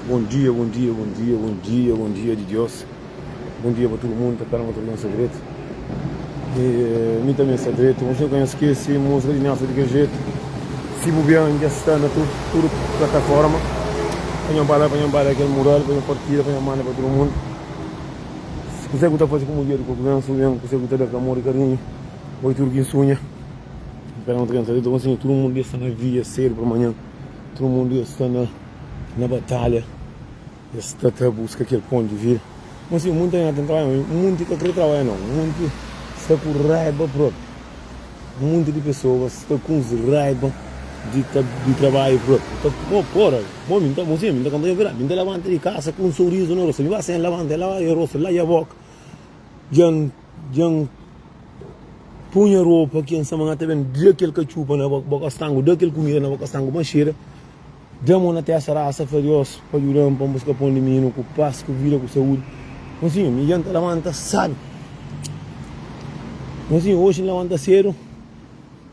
Bom dia, bom dia, bom dia, bom dia, bom dia de Deus. Bom dia para todo mundo, para não todo segredo. E mim também é segredo. Você conhece que se música de nossa de que jeito. Se bobear, já está na tudo plataforma. Para embora aquele mural, para partilhar, para mandar para todo mundo. Se quiser que fazer como dia do governo, se quiser que dar amor e carinho, vai tudo que sonha. Para não ter então assim, todo mundo está na via cedo para amanhã. Todo mundo está na batalha. Está a buscar aquele ponto de vida. Mas assim, muito ainda tem trabalho, muito que quer trabalhar não, muito está com raiva própria. Muito de pessoas estão com raiva de trabalho próprio. Então, porra, bom, então você me quando eu virar, me levanta de casa com um sorriso no rosto, me vai sem levanta lá e o rosto lá e a boca. Já punha roupa que em semana também de aquele cachupa na boca estango, de aquele comida na boca estango, mas cheira. Damos na terça raça furiosa para ajudar para buscar pão de menino com paz, com vida, com saúde. Mas sim, me janta levanta sabe. Mas sim, hoje levanta cedo.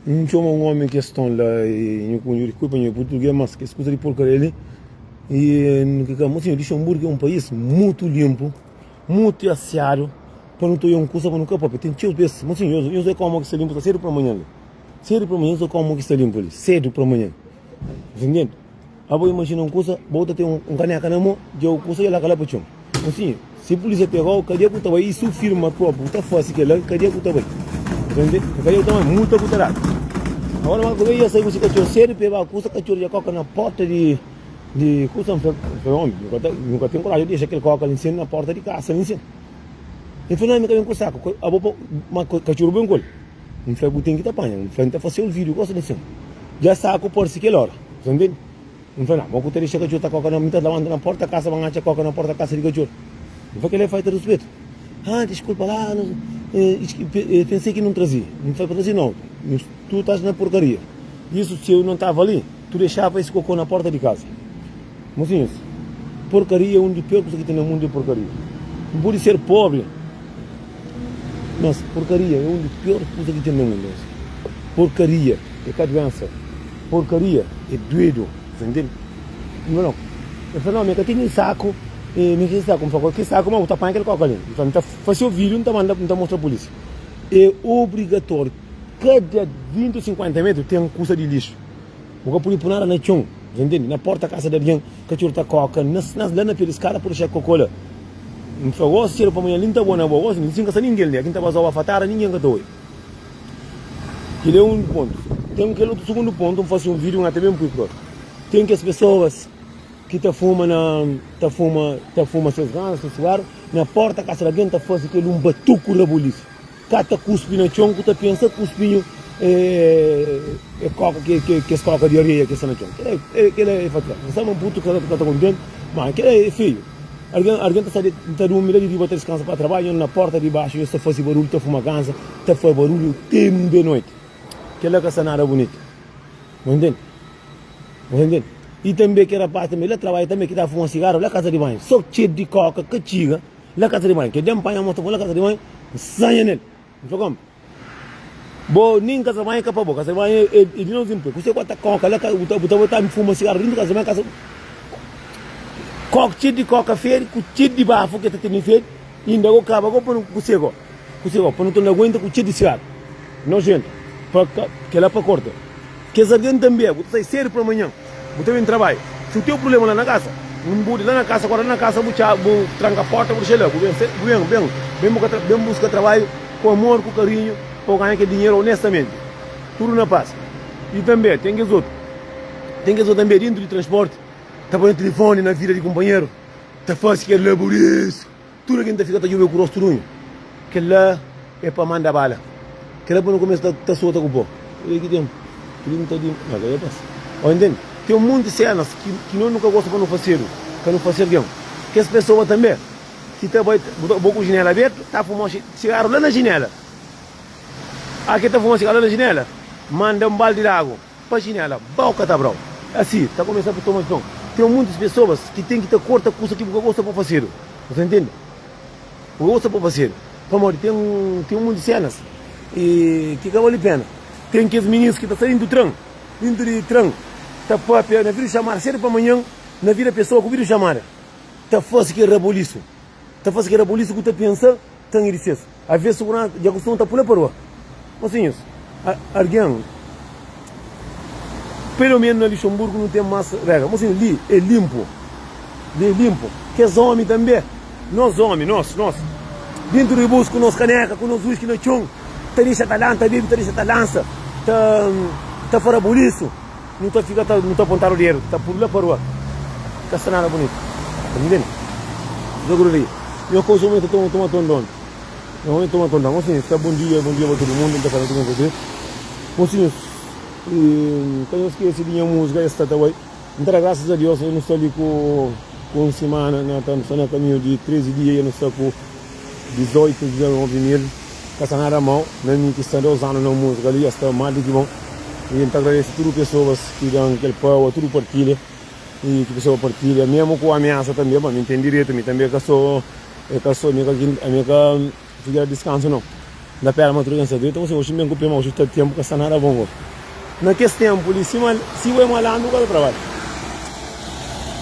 Não chama um homem que está lá e desculpa em português, mas que escuta de porcaria ali. E mas sim, Luxemburgo é um país muito limpo, muito asseado. Para não ter um curso para nunca papo. Tem tios desses. Mas sim, eu sei como que está limpo cedo para amanhã. Cedo para amanhã, eu sei como que está limpo ali. Cedo para amanhã. Entendeu? Abo imagina uma coisa, bota ter um caneca na mão, já o curso lá cala para chão. Assim, se a polícia pegou, cadê que estava aí, isso firma próprio, tá fácil que lá, cadê que estava aí? Entende? Cadê que estava aí, multa que estava. Agora uma coisa ia sair você cachorro sério, pegar a coisa, cachorro já coloca na porta de coisa, foi homem, nunca tem coragem de deixar aquele coca ali em cima na porta de casa, ali em cima. E foi lá me caiu com saco, abo uma cachorro bem gol. Não foi botem que tá apanha, não foi tá fazendo o vídeo, gosta disso. Já saco por si que hora, entende? Não foi nada, vou ter que cachorro tá coca na mitad lavando na porta da casa, vão achar coca na porta da casa de cachorro. Não foi que ele faz ter respeito. Ah, desculpa lá, pensei que não trazia. Não foi para trazer não. Tu estás na porcaria. Isso se eu não estava ali, tu deixava esse cocô na porta de casa. Mas sim, porcaria é um dos piores que tem no mundo de porcaria. Não pode ser pobre. Mas porcaria é um dos piores coisas que tem no mundo. Porcaria é caduança. Porcaria é doido. Entende? Não. Eu falei, não, eu tenho um saco. Me que saco, que saco, mas eu tapanho aquele coca ali. Então, fazer o vídeo, não está mostrando a polícia. É obrigatório. Cada 20 ou 50 metros tem um custa de lixo. O que pode nada na chão, entende? Na porta da casa de alguém, cachorro está coca, nas lana pelos caras por deixar coca. Não foi o cheiro para amanhã, limpa boa na boa, não tem que ninguém ali. Aqui não está a fatar, ninguém que está. Ele é um ponto. Tem aquele outro segundo ponto, vamos fazer um vídeo até mesmo por tem que as pessoas que fuma seus ganhos, seus cigarros, na porta da casa de alguém faz aquele um batuco da polícia. Cata cuspe na chão, que pensa cuspinho é coca que é coca de areia que está na chão. Aquele é fatal. Não sabe um puto que está contente, mas aquele é feio. Alguém está numa milha de botar descanso para trabalho, na porta de baixo, está fazendo barulho, está fumando ganza, está fazendo barulho o tempo de noite. Aquela que está nada bonita. Não entende? Entende? E também que era parte também, ele trabalha também que está fumando cigarro, lá casa de banho, só cheio de coca, que chiga, lá casa de banho, que dem pai a moto, lá casa de banho, sanha nele, não como? Bom, nem casa de banho é capaz, casa de banho é de não simples, você bota coca, lá botar me fuma cigarro, dentro da casa de banho, casa coca, cheio de coca feio, com cheio de bafo que está tendo feio, e ainda eu acaba com o cego, para não ter aguenta com cheio de cigarro, não gente, que lá para corta. Que as alguém também, você sai sério para amanhã, você vem trabalho. Se o teu problema lá na casa, não pode lá na casa, agora na casa, você tranca a porta, você lá, vem buscar trabalho com amor, com carinho, para ganhar aquele dinheiro honestamente. Tudo na paz. E também, tem que os outros também dentro de transporte, está põe telefone na vida de companheiro, está fácil que é lá por isso. Tudo que ainda fica, está jogando com o rosto ruim. Que lá é para mandar bala. Que lá para não começar a soltar com o pó. Aqui tem 30 de... Não, já passa. Entende? Tem um monte de cenas que nós nunca gostamos de não fazer guião. Que as pessoas também, que está com a janela aberta, está fumando cigarro lá na janela. Aqui está fumando cigarro lá na janela, manda um balde de água para a janela, boca está bravo. Assim, está começando a tomar então. Tem um monte de pessoas que tem que ter corta coisa que você gosta para fazer. Você entende? Você gosta para fazer. Tem um monte de cenas que vale a pena. Tem aqueles meninos que estão saindo do trem, indo de trem, está para a pena, vir chamar cedo para amanhã, na vida pessoa que vira chamar, tá fácil que reboliço. Tá fácil que reboliço que tu pensa, tem isso. Às vezes segurança já costuma tá pula para rua. Mocinhos, alguém, pelo menos no Luxemburgo não tem mais regra. Mocinhos, ali é limpo. Ali é limpo. Que é homem também. Nós homens, nós. Dentro do bus com nós caneca, com nós whisky no chão. Tá deixa talanta, bebe, tá deixa talança. Tá fora boliço. Não tá fica, não tá apontar o dinheiro. Tá por lá para rua. Castanara bonito. Tá me vendo? Jogo ali. Eu consumo muito toma tondão. Eu toma tondão. Mocinhos, tá bom dia para todo mundo. Não tá falando com você. Mocinhos, quando eu esqueci de minha música, esta tá aí. Então, graças a Deus, eu não estou ali com semana, estou no caminho de 13 dias, eu não estou com 18, 19 mil. Castanara mão, na minha questão de 2 anos na música ali, está mais do que bom. E então agradeço a todas as pessoas que dão aquele power, tudo partilha. E que a pessoa partilha, mesmo com a ameaça também, mas me tem direito, me também que sou a minha fica descanso não. Da pera madrugada direito, então hoje mesmo que eu hoje está tempo que está nada bom. Naquele tempo, se eu malando, eu trabalho.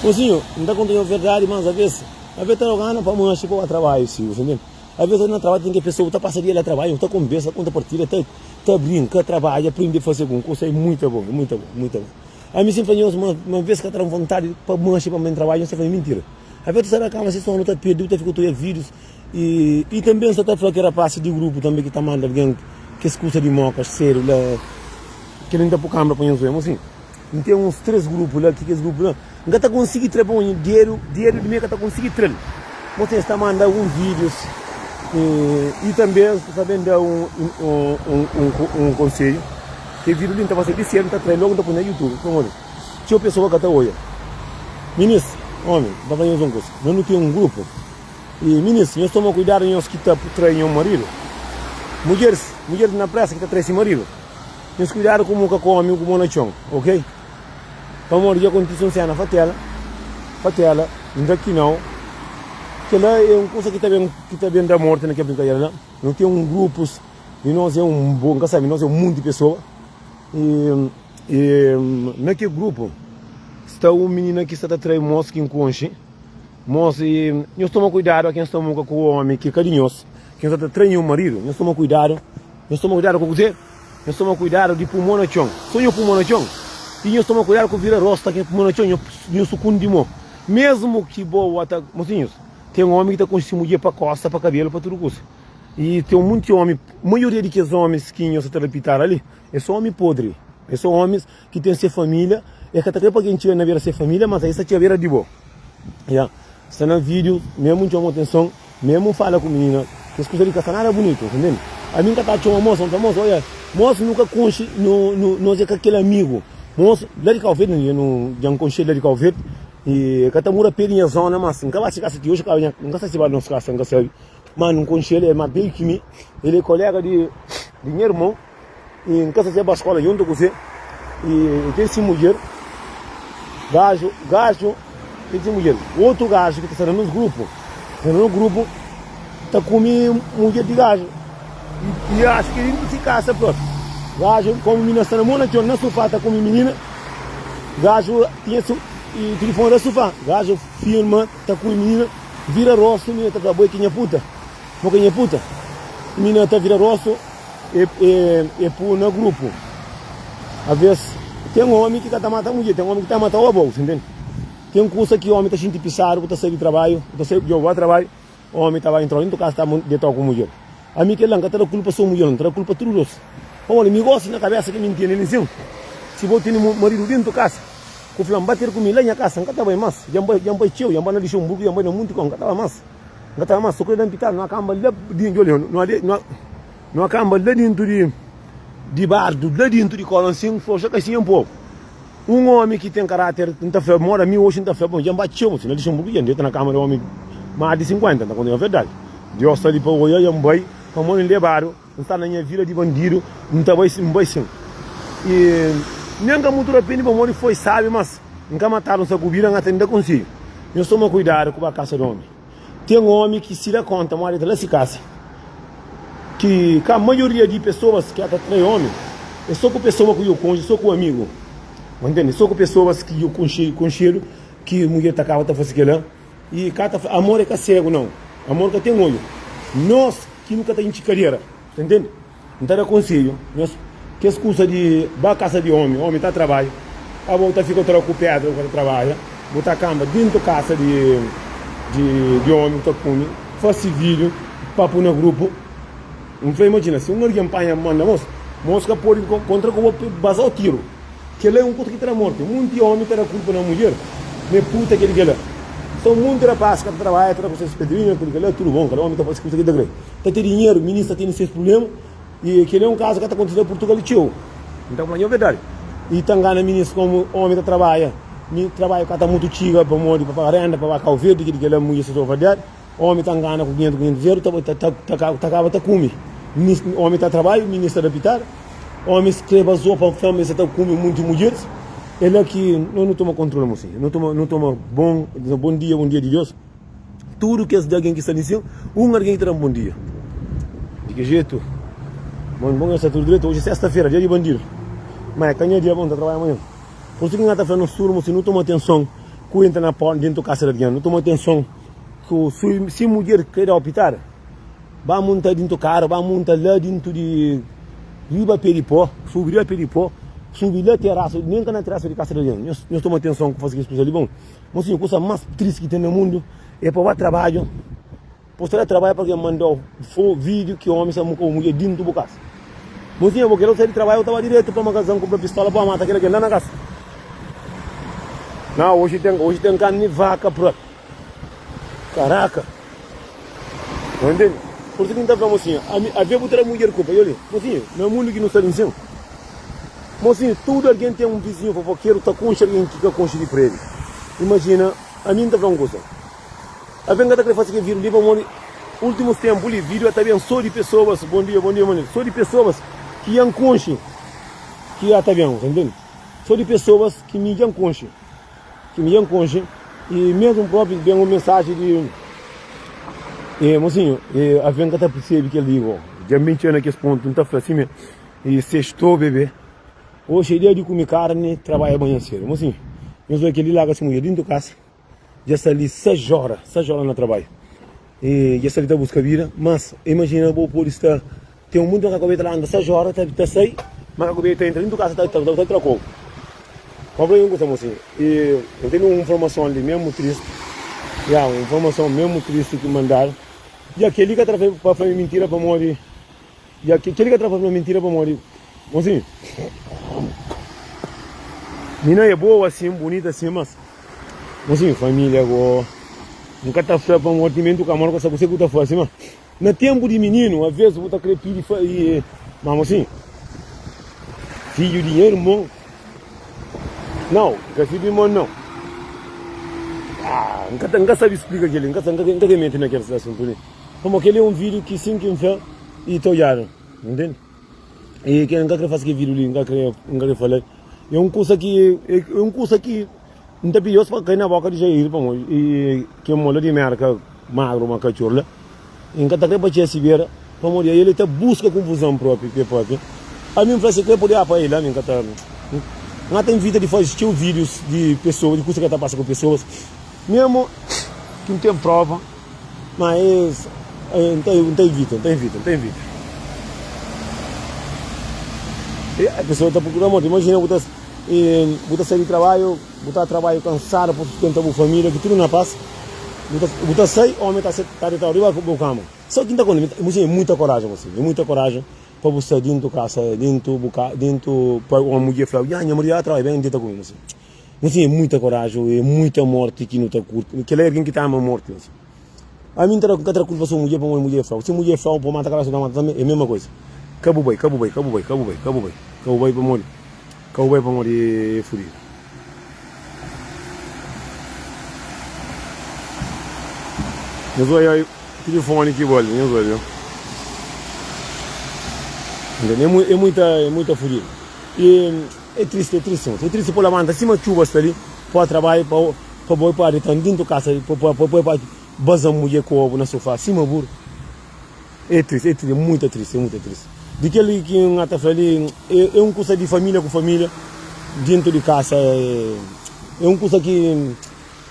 Mocinho, não está contando a verdade, mas às vezes está jogando para manchar para o trabalho, sim, entendeu? Às vezes no trabalho tem que a pessoa está passando dia de trabalho, está conversa, conta partilha, está brinca, trabalha, aprende a fazer alguma coisa, é muito bom, muito bom, muito bom. A mim sempre falou uma vez que eu tenho vontade para manchar para o meu trabalho, você faz mentira. Às vezes você está na cama, você só não está perdido, está ficando vídeos e também você está falando que era parte de grupo também que está mandando alguém que escuta de mocas, sério, lá, que ele não está por câmera para nós, assim. Tem uns 3 grupos lá, que esse grupo lá, não está conseguindo trabalhar dinheiro de meio que está conseguindo trabalhar. Você está mandando alguns vídeos e também está dando um conselho. Que vídeo não está fazendo esse ano, está treinando, logo está no YouTube. Então, olha, tinha uma pessoa que está olhando. Ministro, homem, está fazendo uma coisa. Nós não temos um grupo. E, ministro, nós tomamos cuidado nós que está treinando o marido. Mulheres na praça que está treinando o marido. Nós cuidado como que come, como na chão, ok? Vamos olhar com a cena, fatela, não aqui não. Que lá é uma coisa que está bem da morte naquela brincadeira lá. Não tem um grupo, e nós é um bom, nós é um mundo de pessoas. E naquele grupo está uma menina que está atrás de moço que enconche. Moço, e nós tomamos cuidado a quem estamos com o homem que é carinhoso. Quem está treinando o marido, nós tomamos cuidado com você. Nós tomamos cuidado de pulmão na chão. Só eu pulmão na chão. E nós tomamos cuidado com vira rosta que é pulmão na chão. Eu sucundo de mão. Mesmo que boa, mocinhos, tem um homem que está com esse mulher para costa, para cabelo, para tudo isso. E tem um monte de homem, a maioria daqueles homens que nós estamos repetindo ali, é só homem podre. É só homens que têm ser família. É que até para quem tiver na vida ser família, mas aí essa tia vera de boa. Yeah. Está no vídeo, mesmo chama atenção, mesmo fala com a menina, que as coisas de castanara é bonito, entendeu? A minha está chamando moça, olha, moça nunca conche, não é com aquele amigo. Moça, lá de Calvete, já não conche lá de Calvete, e que está mura perinha zona, mas nunca vai se casar de hoje, nunca se vai nos casar, nunca sabe. Mas não conche ele, é mais bem que mim, ele é colega de meu irmão, e em casa você vai à escola junto com você, e tem esse mulher, gajo, tem esse mulher, outro gajo que está no grupo, está comendo mulher de gajo, e acho que ele não se caça, pronto. Gajo, como menina está na mão, na sofá, está comendo menina, gajo tinha e telefone da sofá, gajo filma, está com menina, vira rosto, menina está com a puta, porque puta, menina está vira rosto, e por no grupo. Às vezes, tem um homem que está matando a mulher, tem um homem que está matando a bolsa, entende? Tem um curso que o homem está sentindo pisado, está saindo de trabalho, está saindo de jogar de trabalho, o homem estava entrando dentro da casa, está de tocar com a mulher. A mim que ele não está culpa só mulher, não está culpa tudo isso. Olha, me gosta na cabeça que me entende, ele se vou ter um marido dentro da casa, que o fulano bater comigo lá na casa, não estava mais, já vai tio, já vai na Luxemburgo, já vai na muito com, não estava mais, só que ele não pitava, não acaba lá dentro de olho, não acaba lá dentro de bardo, lá dentro de colancinho, força que assim um pouco. Um homem que tem caráter, não está feio, mora 1800 feio, já bateu, se na Luxemburgo, já entra na câmara, um homem mais de 50, não é verdade. Deus está ali para olhar, já vai, para o homem levaram, não está na minha vila de bandido, não está vai sim. E nem que muito repente, o homem foi sábio, mas nunca mataram essa cubira, não ainda consigo. Nós tomamos cuidado com a casa do homem. Tem um homem que se dá conta, mora lá se casa. Que a maioria de pessoas que atraem homem é só com pessoa que eu conheço, só com amigo. Entende? Só com pessoas que eu conheço que a mulher acaba de fazer aquilo. E amor é que é cego, não. Amor que tem olho. Nós que nunca temos carreira, entende? Então eu aconselho, que as coisas de casa de homem está a trabalho, a volta fica com pedra quando trabalha, botar a cama dentro da casa de homem, está com faz vídeo, papo no grupo. Não imagina, se um alguém apanha, manda mosca pode contra o basar o tiro. Que ele é um coisa que terá morte. Muito homem terá culpa na mulher, me puta que ele quer. Então, muito rapaz que trabalha, terá com seus pedrinhos, porque ele é tudo bom, cada homem está fazendo coisa que dá grande. Está tendo dinheiro, o ministro tem seus problemas, e que ele é um caso que está acontecendo em Portugal e tio. Então, é verdade. E tangana ministro como homem que trabalha que está muito chiga para morrer, para pagar renda, para pagar o verde, que ele é muito verdade. Homem tangana com 500 euros, acaba de comer. Homem está trabalho, ministro da habitar. Homem escreve a sopa, família está comendo muitas mulheres. Ele aqui não toma controle, mocinho. Não toma bom dia de Deus. Tudo que é de alguém que está nisso, alguém terá um bom dia. De que jeito? Bom, essa tudo direito. Hoje é sexta-feira, dia de bandido. Mas canha dia bom, está trabalhando amanhã. Por isso que está falando surdo, mocinho, não toma atenção que entra na porta dentro da casa de alguém. Não toma atenção que se mulher quer optar, vai montar dentro do carro, vai montar lá dentro de riba peripó, subir a peripó. Subir lá terraço, nem que na terraça de casa de alguém. Nós tomamos atenção com fazer isso ali bom. Mas sim, a coisa mais triste que tem no mundo é para o trabalho. Postar trabalho porque mandou vídeo que o homem está com mulher dentro do casa. Mas sim, porque eu saí de trabalho, eu estava direto para uma casa com a pistola para matar aquele lá na casa. Não, hoje tem carne de vaca pronto. Caraca. Não entende? Por isso que a gente está falando assim, a ver botar a mulher culpa, olha, mas sim, no mundo que não está em cima. Mas assim, todo alguém tem um vizinho fofoqueiro, está com alguém que fica com para ele. Imagina, a mim está falando uma coisa. A venga da que faz que vídeo, livro, últimos tempos, o vídeo está bem só de pessoas, bom dia, mano, só de pessoas que iam conche, que já está bem, entendeu? Só de pessoas que me iam conche, e mesmo próprio vem uma mensagem de, mocinho, a venga está percebe que ele digo, já mentindo aqui esse ponto, não está falando assim, e sextou, bebê. Hoje é dia de comer carne, trabalha amanhã cedo. Mas assim, eu sou aquele lá que se mulher dentro de casa, já está ali 6 horas no trabalho. E já está ali para buscar vida, mas imagina o povo está, tem um mundo que a cabeça lá anda 6 horas, está sair, mas a cabeça está dentro de casa, está trocou. Problema é um assim, e eu tenho uma informação ali mesmo triste, uma informação mesmo triste que mandaram, e aquele que está para fazer mentira para morrer, e aquele que está para fazer mentira para morrer. Assim, menina é boa assim, bonita assim, mas assim, família agora nunca está para um mortimento, camarão que você está fazendo assim, mas no tempo de menino, às vezes você quer pedir e mas assim, filho de dinheiro, irmão, não, que filho de irmão não, nunca sabe explicar aquele, nunca mente naquele assunto ali, como aquele é um vídeo que sim que enfia e tojaram, entende? E que nunca quer fazer que vídeo ali, nunca quer falar. É um curso que não tem pior para cair na boca de Jair, e que é uma mulher de merda, magro, uma cachorra, nunca quer para tirar Sibéria, para morrer, ele está busca confusão própria, a mim parece que eu podia apoiar ele, nunca está, não tem vida de fazer vídeos de pessoas, de coisa que está passando com pessoas, mesmo que não tem prova, mas não tem vida. E a pessoa está procurando morte. Imagina, você sair de trabalho, botar trabalho cansado para sustentar a família, que tudo na paz. Você sai, o homem está de trabalho, vai para o cama. Só que está com é muita coragem, é muita coragem para você dentro da casa, dentro para uma mulher falar, minha mulher trabalha bem dentro da coisa. É muita coragem, é muita morte que não está curta, que é alguém que está ama morte. A mim não tem culpa se mulher para uma mulher falar, se mulher falar para matar a cara, também é a mesma coisa. Cabo Boi para morrer furido. Eu sou aí, telefone que vale, eu sou aí. É muita furido. E é triste por lá, manda, acima de chuva, está ali, para trabalhar, para boi para estar dentro da casa, para bazar mulher com na sofá, acima burro. É triste, é muito triste. Daquele que está falando, é uma coisa de família com família, dentro de casa, é uma coisa que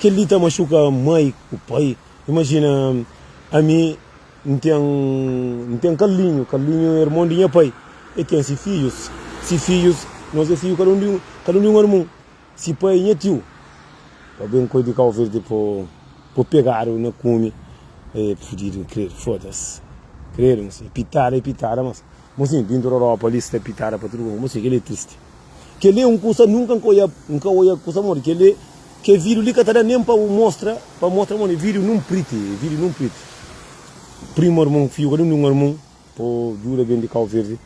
que ele tá machuca a mãe, o pai. Imagina, a mim, não tem Carlinho é irmão de minha pai. E tem se filhos, nós é filho, cada um irmão. Se pai é tio. Tá bem coisa de Cabo Verde por pegar o na come. É fudido, creio, foda-se. Creio, assim, pitada, mas assim, dentro da Europa, lista é pitada para tudo, mas assim, ele é triste. Que ele é um coisa, nunca olha coisa morre, que ele que vídeo ali que tá nem para mostrar, mano, vídeo não preto. Primo irmão, filho, cada um irmão, por jura bem de Cabo Verde,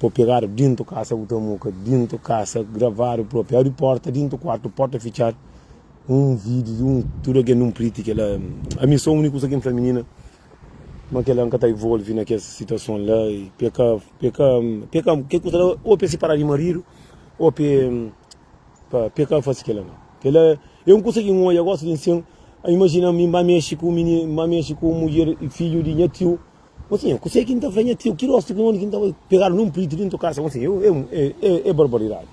por pegar dentro da casa, dentro da casa, gravar o próprio, abrir porta, dentro do quarto, porta fechar, vídeo, tudo que não preto, que ela, a missão única coisa que é feminina, mas que ela nunca está envolvida naquela situação lá, e peca, que coisa, ou para separar de marido, ou para pecar faz aquela não. Ela, eu consegui eu gosto de ensinar, imagina mim, mexe com mulher e filho de minha tio, assim, eu sei que não está vendo tio, que gosto que não está pegar num preto dentro da casa, assim, é barbaridade,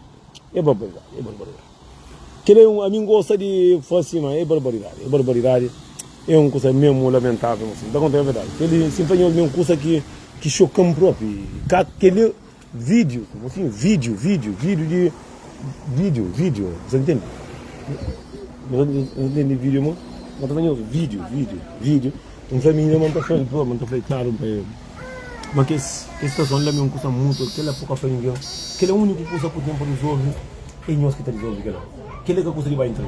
Que ele, a mim gosta de fazer, mas é barbaridade, é uma coisa mesmo lamentável, assim, dá conta, é verdade, ele se empenhou em uma coisa que choca-me próprio, aquele vídeo, assim, vídeo, você entende? Não entende vídeo, mano? Mas também vídeo. Família, não está falando claro, mas que situação lá é uma coisa muito, que ela é pouca para ninguém, que é a única coisa que o tempo resolve, é nós que está resolvendo aquela. Que é a coisa que vai entrar,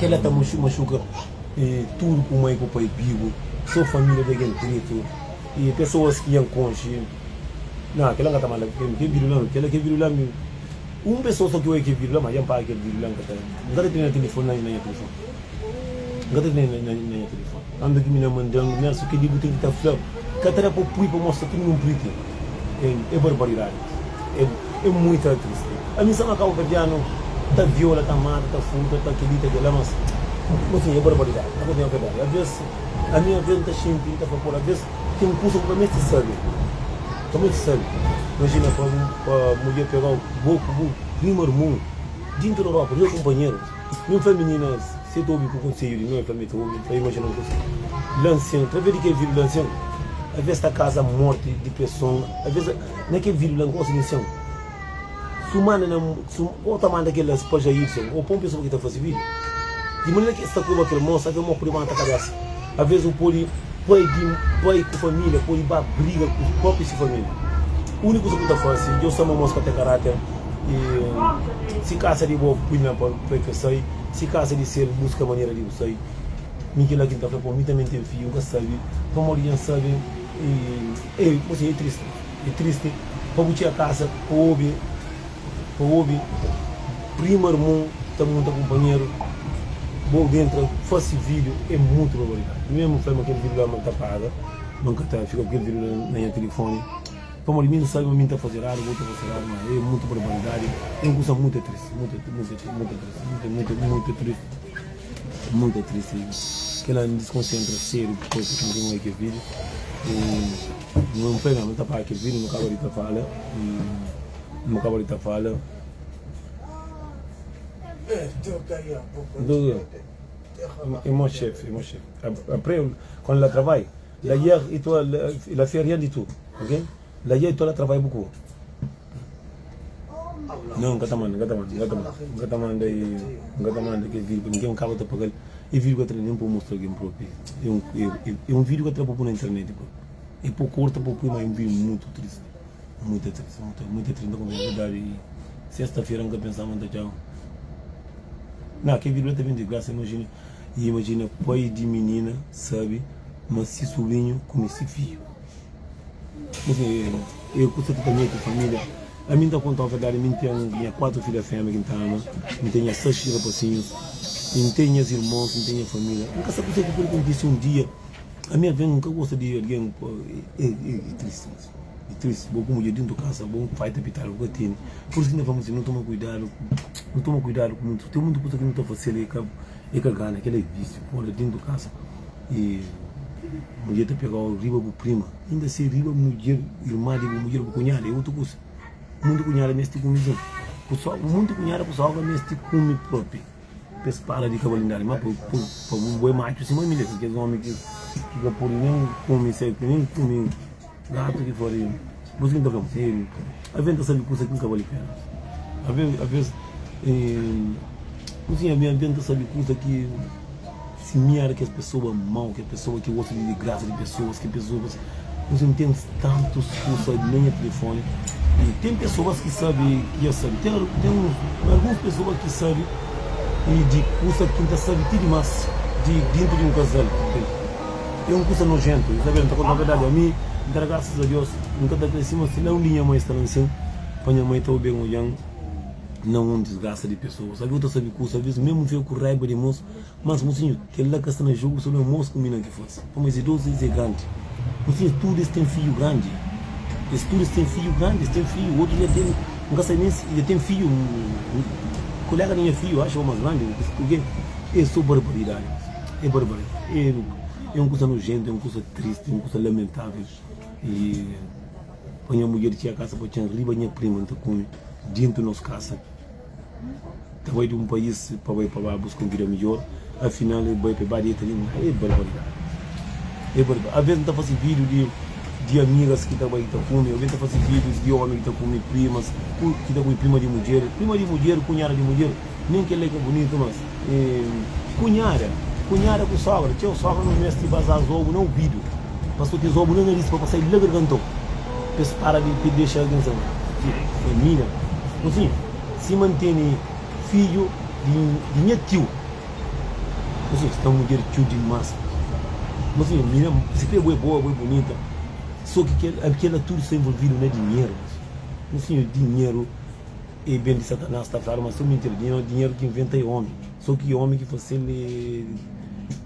que ela está machuca, tudo com mãe, com o pai vivo, sua família de alguém preto, e pessoas que iam conche, não, aquela não está mal, que vira lá, uma pessoa só que eu que vira lá, mas já para aquele vira lá, não está tendo telefone na minha telefone. Não está tendo na minha telefone. Ando aqui me mandando, né? Só que digo tem que estar flão. Catara para pui para mostrar tudo num preto. É barbaridade. É muito triste. A missão acaba perdendo, está viola, está mata, está furta, está aquele, está aquele, mas enfim, é barbaridade. Não é verdade. Às vezes, a minha vida está cheia de por às vezes tem um curso que também se sabe. Imagina para a mulher pegar o primo irmão, dentro da Europa, meu companheiro, minha feminina, se tu ouve com o conselho de minha família, tu imagina uma coisa. Lancião, para ver que é vídeo lancião, às vezes está casa morte de pessoa, às vezes não é que é vídeo lancião. Sumana, outra mãe daquelas pode ir, ou põe pessoa que está fazendo vídeo. De maneira que está com aquele moço, havia uma prima na cabeça. Às vezes o poli pai com família, poli briga com os próprios família. O único que está fazendo, eu sou uma moça que tem caráter, e se casa de boa, punha para que sair, se casa de ser, busca maneira de sair. Miquel aqui está falando, mim também tem filho, nunca sabe, para morir sabe, e assim, é triste, para botar a casa, para ouvir, primo, irmão, também muito companheiro, bom dentro, faz vídeo, é muito barbaridade. Mesmo foi aquele vídeo lá, não está paga, nunca está, fica aquele vídeo na minha telefone. Para morir, não sabe, mas está fazendo raro, vou fazer raro, mas é muito barbaridade, é uma coisa muito triste, muito triste, que ela desconcentra sério, porque não é aquele vídeo, não pega, não está para aquele vídeo, não acaba de falar, é meu chefe. Après, quand elle travaille, la hier, il a fait rien du tout, ok? La hier, il travaille beaucoup. Não, gatamanda que vídeo, ninguém acaba de pagar. E vídeo que eu nem para mostrar alguém próprio. É um vídeo que eu trabalho na internet, e por curta, por prima, é um vídeo muito triste, muito triste, com a verdade. Sexta-feira, nunca pensava em tchau. Não, aquele vídeo também de graça, imagina, pai de menina, sabe, mas se sobrinho como esse filho. Eu consigo também com a família. A mim está contando a verdade, eu tenho 4 filhas fêmeas que estão, eu tenho 6 rapacinhos, eu tenho irmãos, eu tenho família. Nunca sabe o que acontece um dia. A minha vida nunca gosta de alguém, é triste. É triste, bom como eu dentro da casa, bom faz tapitar o gatinho. Por isso que nós vamos dizer, não toma cuidado com muito. Tem muita coisa que não está fazendo, é cagando, aquele vício, olha dentro da casa. E a mulher está pegando riba para prima, ainda se riba mulher, irmã de mulher para cunhada, é outra coisa. Muito cunhada neste comida. Muito cunhada pessoal neste come próprio. para de cavalindade, mas por um bom macho, assim, mas me lembra que é um homem que fica por nem come, nem come gato que for aí. Você não está vendo? A venda sabe coisa que nunca vale a pena. Às vezes, a minha venda sabe coisa que se mirar que as pessoas mal, que as pessoas que gostam de graça de pessoas, que pessoas você não tem tantos cursos nem a telefone. E tem pessoas que sabem, que já sabem, tem algumas pessoas que sabem e de curso que ainda sabe tudo mais dentro de um casal. É um curso nojento, sabe? Então, na verdade, a mim, graças a Deus, nunca está crescendo, se não minha mãe está assim, para minha mãe está bem olhando, não um desgraça de pessoas. Sabe, outra sabe curso, às vezes mesmo veio com raiva de moço, mas mocinho, que lá que está no jogo, só não é moço com mina que fosse. Mas idoso é grande. Mocinho, tudo isso tem filho grande. Eles têm filho grande, eles têm filho, outro já tem, nunca sei nem se já tem filho, um colega minha filho, acho mais grande, porque é só barbaridade, é barbaridade, é uma coisa nojenta, é uma coisa triste, é uma coisa lamentável. E a minha mulher tinha a casa para tinha riba, minha prima, então com dentro da nossa casa, estava de um país para buscar uma vida melhor, afinal vai para a dieta, é barbaridade, é barbaridade. Às vezes não está fazendo vídeo de amigas que trabalham comigo, eu estou fazendo vídeos de homem que estão comigo, primas, que estão com prima de mulher, cunhada de mulher, nem que ela é bonita, mas cunhada com sogra, teu sogra não mexe de bazar zobo, não vídeo, passou de zobo não nariz para passar e lá gargantou, para de deixar alguém saber, menina, assim, se mantém filho de minha tio, assim, está mulher tio demais, mas assim, menina, se quer boa, bonita. Só que aquela tudo está envolvido no dinheiro. Assim, o dinheiro é bem de Satanás, está falando, mas só mentira, dinheiro que inventa é homem. Só que homem que você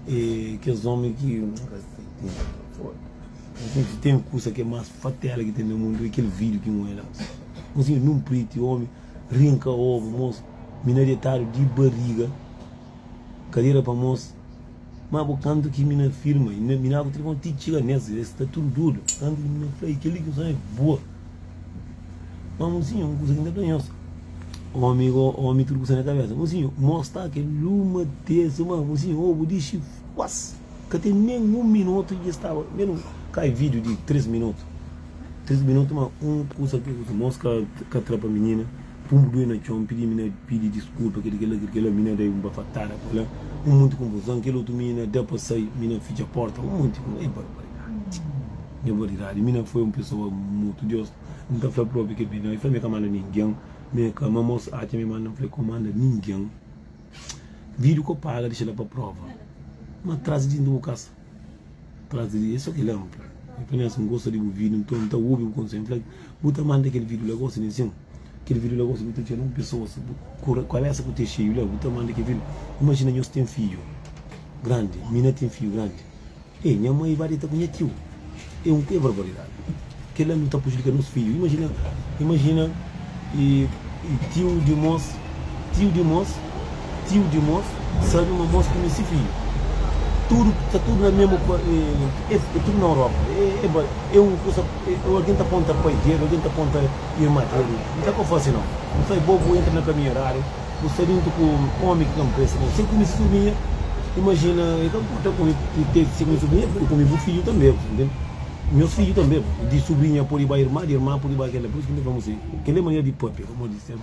que os homens que tem um curso que é mais fatal que tem no mundo, é aquele vídeo que não é lá. Assim, num preto, homem, rinca ovo, moço, minoritário de barriga, cadeira para moço. Mas o canto que mina firma, e mina que vão te chegar nessa, está tudo duro. Canto que mina faz, aquele que é boa. Mas sim, uma coisa que ainda ganhosa. Homem tudo com na cabeça. Mas sim, mostra que luma desse, mas sim, ovo de chifuas. Que tem nem um minuto e estava, mesmo cai vídeo de 3 minutos. 3 minutos, mas coisa que mostra que atrapa a menina. Pumbo doer na chão, pedir desculpa, aquela menina daí uma fatada, muito confusão, aquele outro menina deu para sair, menina fecha a porta, muito, é barbaridade, menina foi uma pessoa muito, Deus, não está falando próprio que menina, foi minha camada ninguém, minha cama, moça, a minha mãe não foi comanda ninguém, vídeo que eu pago, deixa ela para prova, mas traz de novo casa, traz de isso que ele ama, eu penso, não gosto de um vídeo, então não está ouvindo um conselho, bota manda aquele vídeo, eu gosto de assim. Aquele vídeo lá, você tinha uma pessoa, qual é essa que eu tenho cheio, lá, você manda aquele vídeo. Imagina, nós temos filho grande, minha tem filho grande. E minha mãe vai estar com minha tio. É barbaridade. Que ela não está prejudicando os filhos. Imagina, e tio de moço, sabe uma moça com esse filho. Tudo, está tudo na mesma, é tudo na Europa. Alguém está aponta para o dinheiro, alguém está aponta irmã dele. Não está com fácil não. Não sai bobo, entra na caminhada, você dentro com homem que não pensa. Você come sobrinha, imagina, eu estou comigo, ter sobrinha, eu comi meu filho também, entendeu? Meus filhos também, de sobrinha por ir para a irmã, de irmã por ir para aquela, por isso que vamos dizer. Aquela maneira de papel, como eu disse, é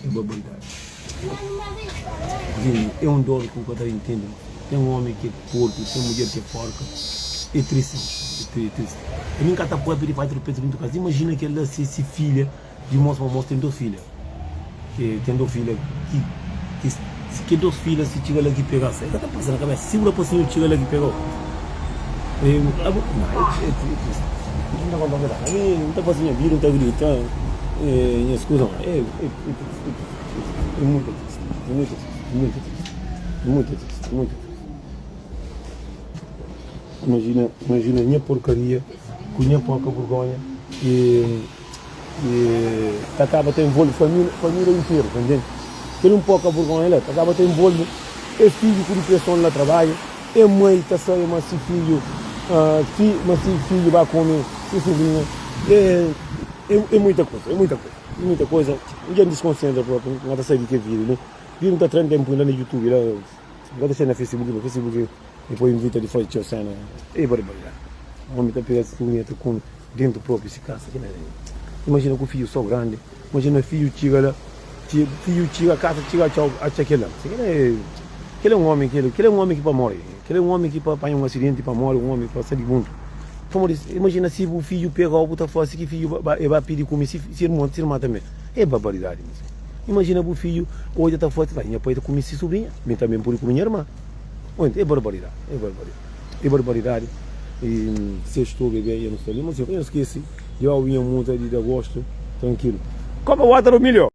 barbaridade. É um dor que o cara entende. Tem um homem que é porco, tem uma mulher que é porca. É triste, é triste. Eu nunca estou a pedir para tropeçar dentro do caso. Imagina que ela se filha de moço para moço, tem 2 filhas. Tem 2 filhas que 2 filhas se chega lá que pegar. Você está passando na cabeça, segura para o senhor chega lá que pegou. Não, é triste. Não está fazendo vídeo, não está gritando. Escuta, é muito triste. Imagina a minha porcaria, com a minha pouca vergonha e acaba tendo envolve família inteira, entende? Tem um pouca vergonha lá, acaba tendo envolve é filho com depressão lá trabalho, é mãe que está mas se filho, mas se filho vai comer, se sobrinha, é muita coisa, eu já me desconcentra próprio, não está sabendo que é vídeo, né? não está treinando tempo lá no YouTube, lá, vou deixar no Facebook, depois invita de fazer tio cena. É barbaridade. O homem está pegando esse bonito com dentro próprio esse casa. Imagina com o filho só grande, imagina o filho chega lá, filho chega a casa, chega a aquele. Aquele é um homem que para morrer, aquele é um homem que para apanhar um acidente para morrer, um homem para sair de mundo. Imagina se o filho pega o botar fora, se o filho vai pedir comer, se irmão também. É barbaridade. Imagina o filho, hoje está fora, vai para comer se sobrinha, mas também por comer irmã. É barbaridade, é barbaridade. E se estou bebendo, eu não estou ali, mas eu esqueci, eu vinha muito de agosto, tranquilo. Como o outro milho?